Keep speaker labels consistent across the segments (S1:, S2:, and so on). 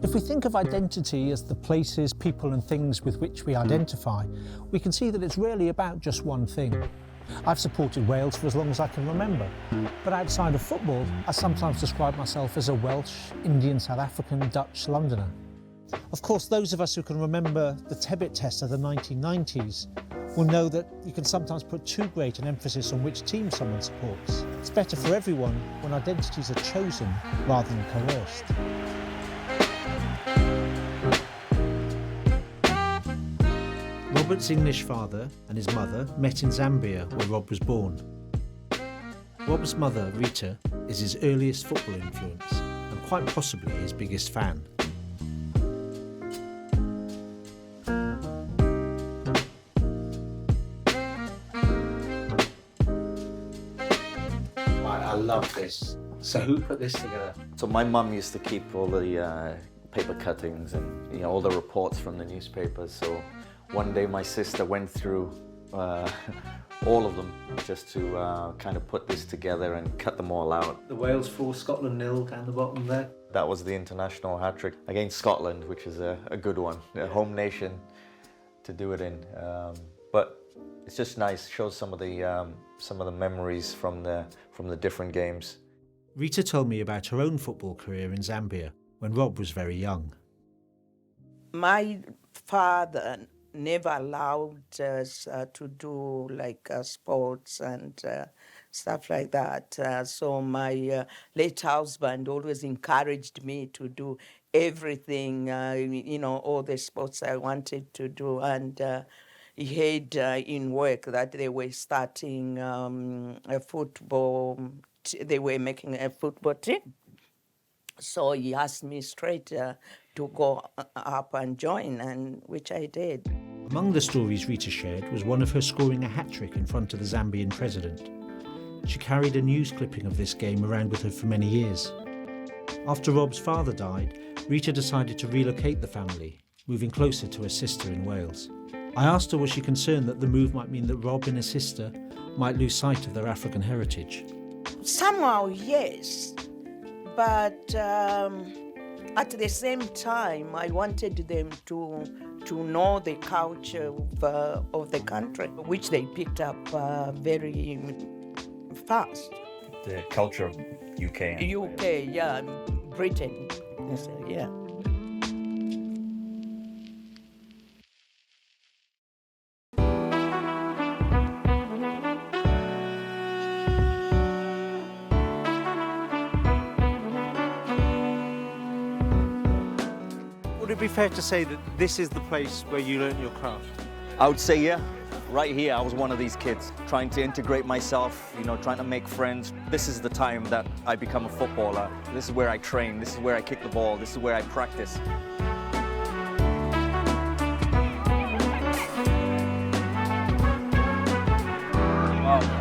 S1: If we think of identity as the places, people and things with which we identify, we can see that it's really about just one thing. I've supported Wales for as long as I can remember, but outside of football, I sometimes describe myself as a Welsh, Indian, South African, Dutch Londoner. Of course, those of us who can remember the Tebbit test of the 1990s will know that you can sometimes put too great an emphasis on which team someone supports. It's better for everyone when identities are chosen rather than coerced. Robert's English father and his mother met in Zambia, where Rob was born. Rob's mother, Rita, is his earliest football influence and quite possibly his biggest fan. I love this. So who put this together?
S2: So my mum used to keep all the paper cuttings and all the reports from the newspapers. So one day my sister went through all of them just to kind of put this together and cut them all out.
S1: The Wales 4, Scotland 0 down the bottom there.
S2: That was the international hat-trick against Scotland, which is a good one, a home nation to do it in. But it's just nice, shows some of the memories from the different games.
S1: Rita told me about her own football career in Zambia when Rob was very young.
S3: My father never allowed us to do like sports and stuff like that. So my late husband always encouraged me to do everything, all the sports I wanted to do. And he had in work that they were starting a football, they were making a football team. So he asked me straight to go up and join, and which I did.
S1: Among the stories Rita shared was one of her scoring a hat-trick in front of the Zambian president. She carried a news clipping of this game around with her for many years. After Rob's father died, Rita decided to relocate the family, moving closer to her sister in Wales. I asked her was she concerned that the move might mean that Rob and his sister might lose sight of their African heritage.
S3: Somehow, yes. But at the same time, I wanted them to know the culture of the country, which they picked up very fast.
S4: The culture of UK.
S3: UK, yeah, Britain, yeah.
S1: Would it be fair to say that this is the place where you learnt your craft?
S2: I would say, yeah. Right here, I was one of these kids, trying to integrate myself, trying to make friends. This is the time that I become a footballer. This is where I train, this is where I kick the ball, this is where I practice. Wow.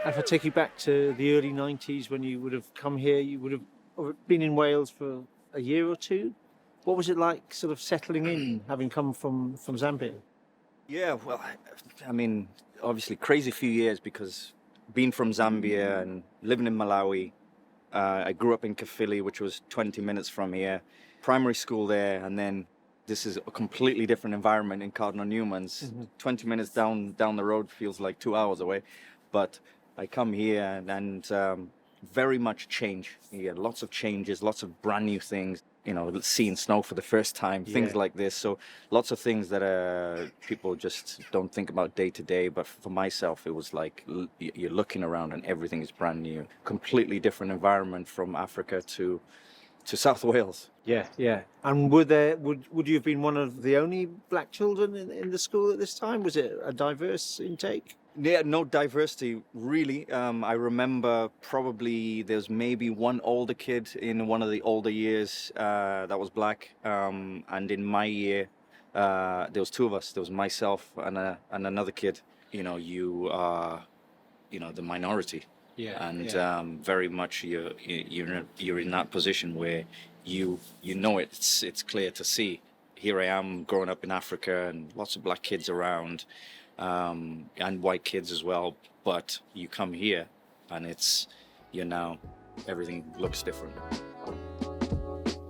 S1: If I take you back to the early 90s when you would have come here, you would have been in Wales for a year or two. What was it like sort of settling in, having come from Zambia?
S2: Yeah, well, I mean, obviously crazy few years because being from Zambia and living in Malawi, I grew up in Caerphilly, which was 20 minutes from here, primary school there, and then this is a completely different environment in Cardinal Newman's. Mm-hmm. 20 minutes down the road feels like 2 hours away, but I come here and very much change. Yeah, lots of changes, lots of brand new things. Seeing snow for the first time, things like this. So lots of things that people just don't think about day to day. But for myself, it was like you're looking around and everything is brand new. Completely different environment from Africa to South Wales.
S1: Yeah, yeah. And would you have been one of the only black children in the school at this time? Was it a diverse intake?
S2: Yeah, no diversity, really. I remember probably there's maybe one older kid in one of the older years that was black. And in my year, there was two of us. There was myself and another kid. You are, the minority. Yeah. And very much you're in that position where it's clear to see here I am growing up in Africa and lots of black kids around, and white kids as well. But you come here and everything looks different.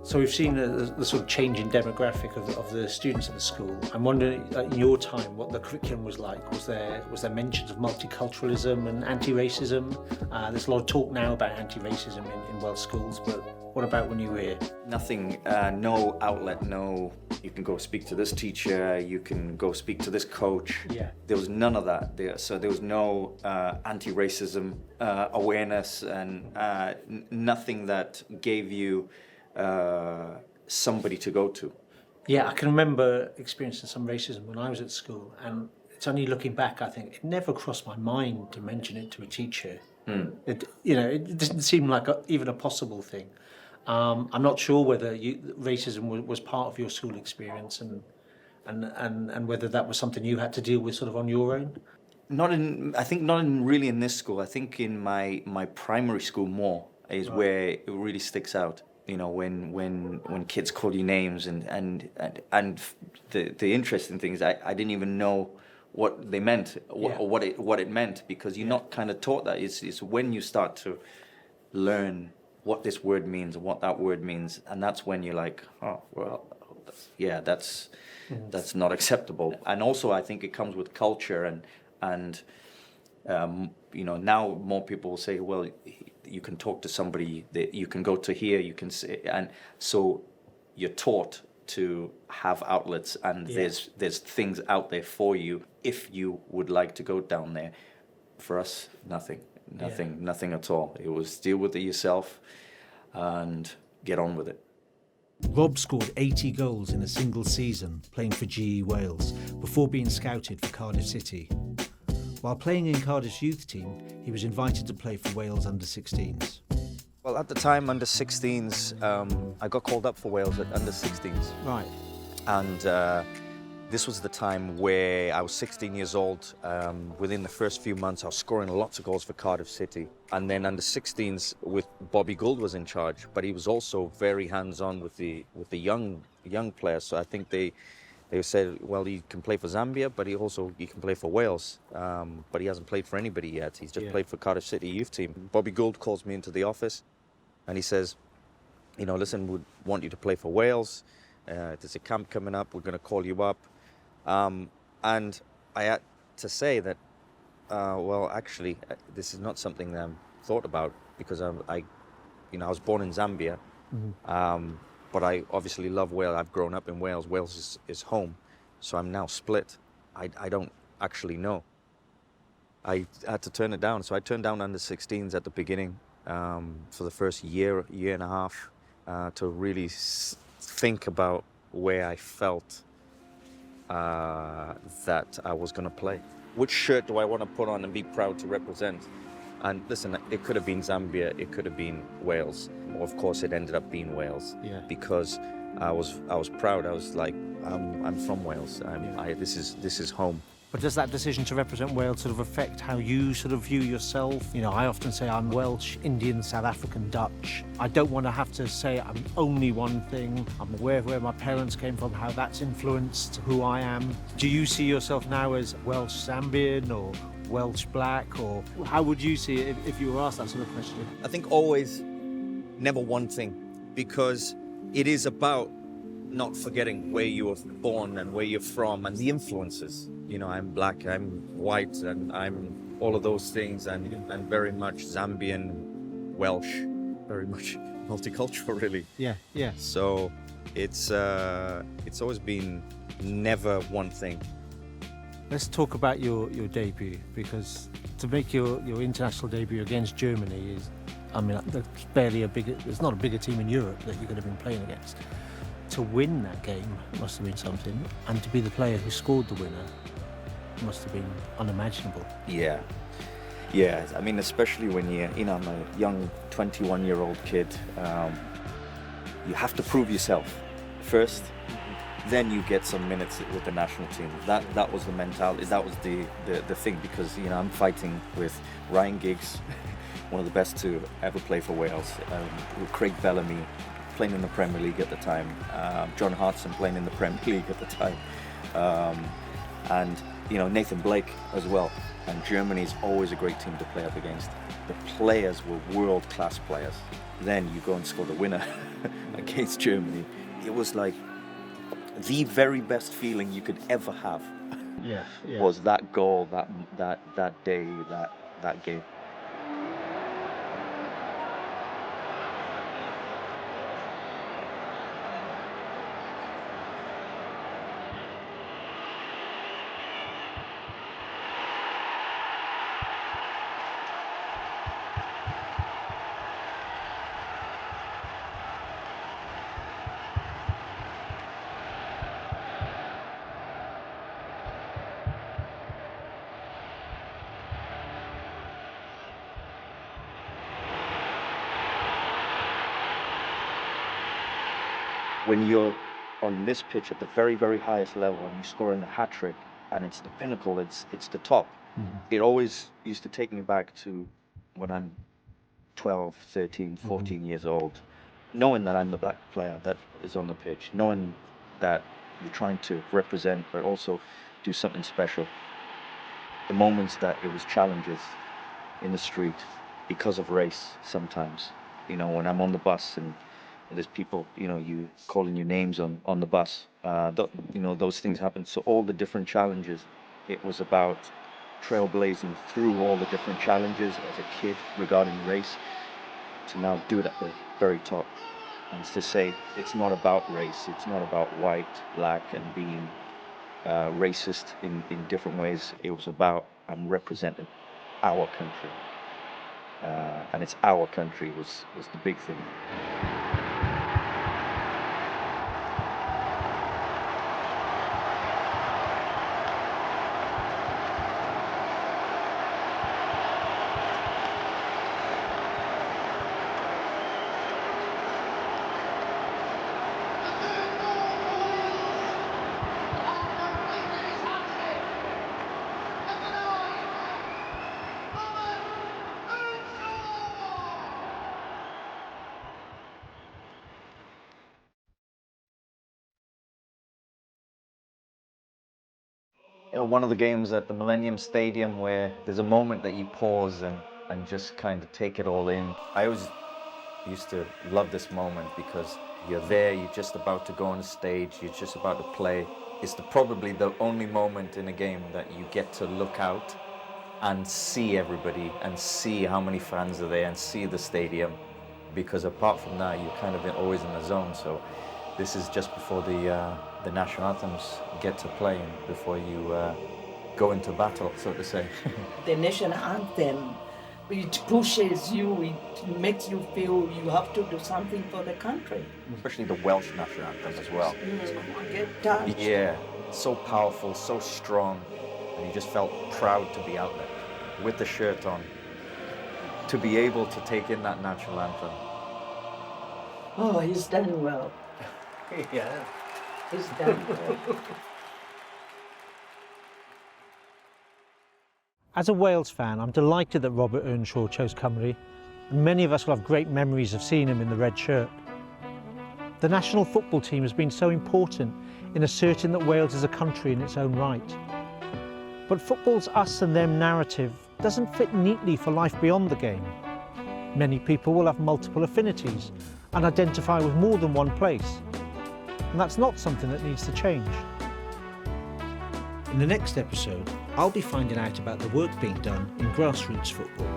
S1: So we've seen the sort of change in demographic of the students at the school. I'm wondering, in your time, what the curriculum was like. Was there mentions of multiculturalism and anti-racism? There's a lot of talk now about anti-racism in Welsh schools, but what about when you were here?
S2: Nothing, no outlet, no, you can go speak to this teacher, you can go speak to this coach.
S1: Yeah.
S2: There was none of that. So there was no anti-racism awareness and nothing that gave you somebody to go to.
S1: Yeah, I can remember experiencing some racism when I was at school, and it's only looking back, I think, it never crossed my mind to mention it to a teacher. It didn't seem like even a possible thing. I'm not sure whether racism was part of your school experience and whether that was something you had to deal with sort of on your own.
S2: Not really in this school. I think in my primary school more is right. Where it really sticks out. When kids call you names and the interesting thing is I didn't even know what they meant or what it meant, because you're not kind of taught that. It's when you start to learn what this word means and what that word means, and that's when you're like, oh well, that's not acceptable. And also I think it comes with culture and now more people will say, well, you can talk to somebody, that you can go to here, you can say, and so you're taught to have outlets, and there's things out there for you if you would like to go down there. For us, nothing at all. It was deal with it yourself and get on with it.
S1: Rob scored 80 goals in a single season playing for GE Wales before being scouted for Cardiff City. While playing in Cardiff's youth team, he was invited to play for Wales under-16s.
S2: Well, at the time, under-16s, I got called up for Wales at under-16s.
S1: Right.
S2: And this was the time where I was 16 years old. Within the first few months, I was scoring lots of goals for Cardiff City. And then under-16s, with Bobby Gould was in charge, but he was also very hands-on with the young players. So I think they said, well, he can play for Zambia, but he can play for Wales. But he hasn't played for anybody yet. He's just played for Cardiff City youth team. Bobby Gould calls me into the office and he says, listen, we want you to play for Wales. There's a camp coming up. We're going to call you up. And I had to say that, well, actually, this is not something that I'm thought about, because I was born in Zambia. Mm-hmm. But I obviously love Wales. I've grown up in Wales. Wales is home. So I'm now split. I don't actually know. I had to turn it down. So I turned down under-16s at the beginning for the first year and a half to really think about where I felt that I was going to play. Which shirt do I want to put on and be proud to represent? And listen, it could have been Zambia, it could have been Wales. Of course, it ended up being Wales because I was proud. I was like, I'm from Wales. This is home.
S1: But does that decision to represent Wales sort of affect how you sort of view yourself? I often say I'm Welsh, Indian, South African, Dutch. I don't want to have to say I'm only one thing. I'm aware of where my parents came from, how that's influenced who I am. Do you see yourself now as Welsh Zambian or Welsh black, or how would you see it if you were asked that sort of question?
S2: I think always never one thing, because it is about not forgetting where you were born and where you're from and the influences. I'm black, I'm white, and I'm all of those things, and very much Zambian, Welsh, very much multicultural, really.
S1: Yeah.
S2: So it's always been never one thing.
S1: Let's talk about your debut, because to make your international debut against Germany is, there's not a bigger team in Europe that you could have been playing against. To win that game must have been something, and to be the player who scored the winner must have been unimaginable.
S2: Yeah. Especially when I'm a young 21-year-old kid. You have to prove yourself first. Then you get some minutes with the national team. That was the mentality. That was the thing, because I'm fighting with Ryan Giggs, one of the best to ever play for Wales, with Craig Bellamy, playing in the Premier League at the time, John Hartson playing in the Premier League at the time, and Nathan Blake as well. And Germany is always a great team to play up against. The players were world-class players. Then you go and score the winner against Germany. It was like the very best feeling you could ever have.
S1: Yeah.
S2: Was that goal, that day, that game. When you're on this pitch at the very, very highest level and you're scoring a hat-trick and it's the pinnacle, it's the top, it always used to take me back to when I'm 12, 13, 14 years old, knowing that I'm the black player that is on the pitch, knowing that you're trying to represent but also do something special. The moments that it was challenges in the street because of race sometimes, when I'm on the bus and there's people, you calling your names on the bus. Those things happen. So all the different challenges, it was about trailblazing through all the different challenges as a kid regarding race to now do it at the very top. And to say it's not about race, it's not about white, black, and being racist in different ways. It was about I'm representing our country. And it's our country was the big thing. One of the games at the Millennium Stadium where there's a moment that you pause and just kind of take it all in. I always used to love this moment because you're there, you're just about to go on stage, you're just about to play. It's probably the only moment in a game that you get to look out and see everybody and see how many fans are there and see the stadium, because apart from that, you're kind of always in the zone. So this is just before the national anthems get to play and before you go into battle, so to say.
S3: The national anthem, it pushes you, it makes you feel you have to do something for the country.
S2: Especially the Welsh national anthem as well.
S3: Get touched.
S2: Yeah, so powerful, so strong, and you just felt proud to be out there with the shirt on, to be able to take in that national anthem.
S3: Oh, he's done well.
S2: Yeah.
S3: He's done well.
S1: As a Wales fan, I'm delighted that Robert Earnshaw chose Cymru, and many of us will have great memories of seeing him in the red shirt. The national football team has been so important in asserting that Wales is a country in its own right. But football's us and them narrative doesn't fit neatly for life beyond the game. Many people will have multiple affinities and identify with more than one place. And that's not something that needs to change. In the next episode, I'll be finding out about the work being done in grassroots football.